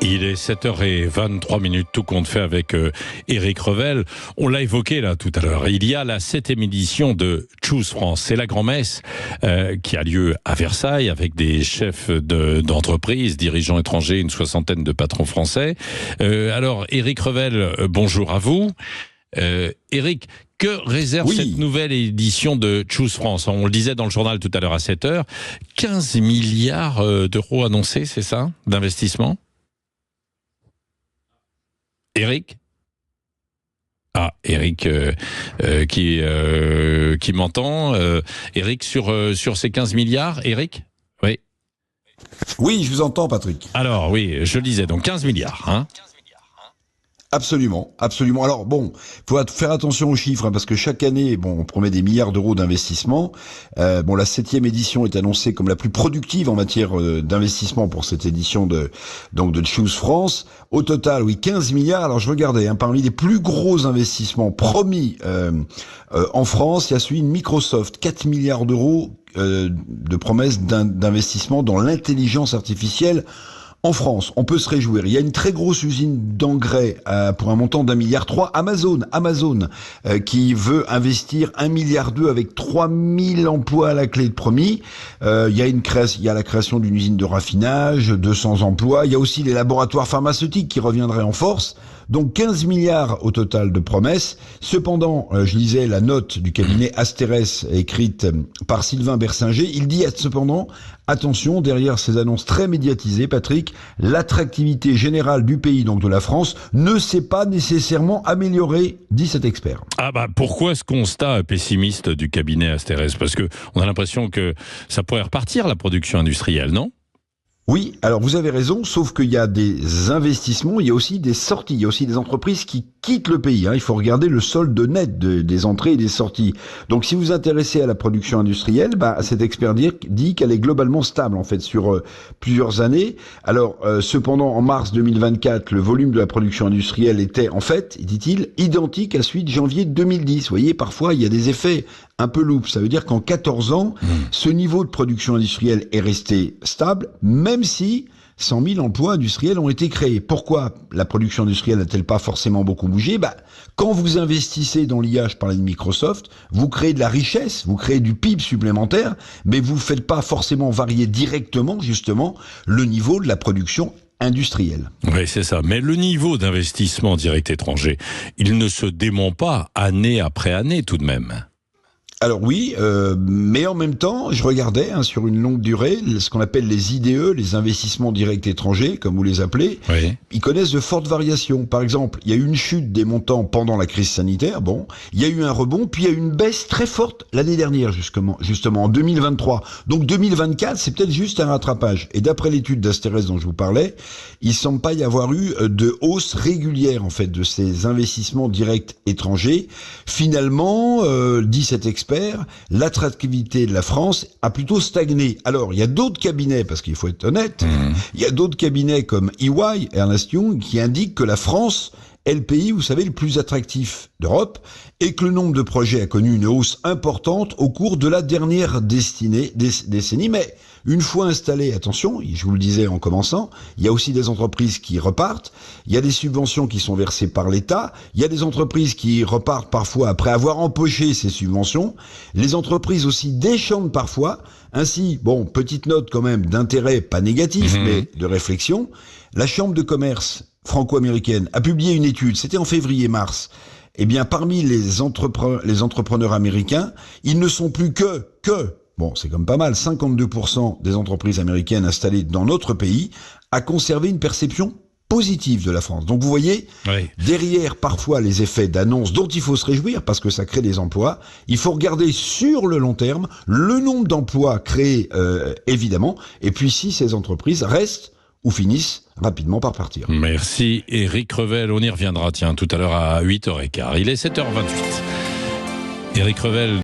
Il est 7h23, tout compte fait avec Éric Revel. On l'a évoqué là tout à l'heure. Il y a la 7e édition de Choose France. C'est la grand-messe qui a lieu à Versailles avec des chefs d'entreprise, dirigeants étrangers, une soixantaine de patrons français. Alors, Éric Revel, bonjour à vous. Éric, que réserve cette nouvelle édition de Choose France? On le disait dans le journal tout à l'heure à 7h. 15 milliards d'euros annoncés, c'est ça, d'investissement? Éric? Ah, Éric qui m'entend. Éric, sur ces 15 milliards, Éric? Oui. Oui, je vous entends, Patrick. Alors, oui, je le disais, donc 15 milliards, hein? Absolument, absolument. Alors bon, faut faire attention aux chiffres parce que chaque année, on promet des milliards d'euros d'investissement. La 7e édition est annoncée comme la plus productive en matière d'investissement pour cette édition de Choose France. Au total, 15 milliards. Alors je regardais, parmi les plus gros investissements promis en France, il y a celui de Microsoft, 4 milliards d'euros de promesses d'investissement dans l'intelligence artificielle. En France, on peut se réjouir. Il y a une très grosse usine d'engrais pour un montant d'1,3 milliard. Amazon qui veut investir 1,2 milliard avec 3000 emplois à la clé de promis. Il y a la création d'une usine de raffinage, 200 emplois. Il y a aussi les laboratoires pharmaceutiques qui reviendraient en force. Donc 15 milliards au total de promesses. Cependant, je lisais la note du cabinet Asterès écrite par Sylvain Bersinger. Il dit cependant, attention, derrière ces annonces très médiatisées, Patrick, l'attractivité générale du pays, donc de la France, ne s'est pas nécessairement améliorée, dit cet expert. Pourquoi ce constat pessimiste du cabinet Asterès? Parce que on a l'impression que ça pourrait repartir, la production industrielle, non? Oui, alors vous avez raison, sauf qu'il y a des investissements, il y a aussi des sorties, il y a aussi des entreprises qui quittent le pays. Il faut regarder le solde net des entrées et des sorties. Donc si vous vous intéressez à la production industrielle, cet expert dit qu'elle est globalement stable en fait sur plusieurs années. Alors cependant, en mars 2024, le volume de la production industrielle était en fait, dit-il, identique à celui de janvier 2010. Vous voyez, parfois il y a des effets un peu loupe. Ça veut dire qu'en 14 ans, ce niveau de production industrielle est resté stable, même si 100 000 emplois industriels ont été créés. Pourquoi la production industrielle n'a-t-elle pas forcément beaucoup bougé? Quand vous investissez dans l'IA, je parlais de Microsoft, vous créez de la richesse, vous créez du PIB supplémentaire, mais vous ne faites pas forcément varier directement, justement, le niveau de la production industrielle. Oui, c'est ça. Mais le niveau d'investissement direct étranger, il ne se dément pas année après année tout de même. Alors oui, mais en même temps, je regardais sur une longue durée, ce qu'on appelle les IDE, les investissements directs étrangers, comme vous les appelez, ils connaissent de fortes variations. Par exemple, il y a eu une chute des montants pendant la crise sanitaire, il y a eu un rebond, puis il y a eu une baisse très forte l'année dernière, justement en 2023. Donc 2024, c'est peut-être juste un rattrapage. Et d'après l'étude d'Asterès dont je vous parlais, il semble pas y avoir eu de hausse régulière en fait de ces investissements directs étrangers. Finalement, dit cet expert, l'attractivité de la France a plutôt stagné. Alors, il y a d'autres cabinets, parce qu'il faut être honnête, il y a d'autres cabinets comme EY, Ernst Young, qui indiquent que la France est le pays, vous savez, le plus attractif d'Europe, et que le nombre de projets a connu une hausse importante au cours de la dernière décennie. Mais une fois installé, attention, je vous le disais en commençant, il y a aussi des entreprises qui repartent, il y a des subventions qui sont versées par l'État, il y a des entreprises qui repartent parfois après avoir empoché ces subventions, les entreprises aussi déchantent parfois. Ainsi, petite note quand même d'intérêt, pas négatif, mais de réflexion, la Chambre de commerce franco-américaine a publié une étude, c'était en février-mars. Parmi les entrepreneurs américains, ils ne sont plus c'est comme pas mal, 52% des entreprises américaines installées dans notre pays a conservé une perception positive de la France. Donc vous voyez, derrière parfois les effets d'annonce dont il faut se réjouir parce que ça crée des emplois, il faut regarder sur le long terme le nombre d'emplois créés évidemment, et puis si ces entreprises restent ou finissent rapidement par partir. Merci Éric Revel, on y reviendra tout à l'heure à 8h15. Il est 7h28. Éric Revel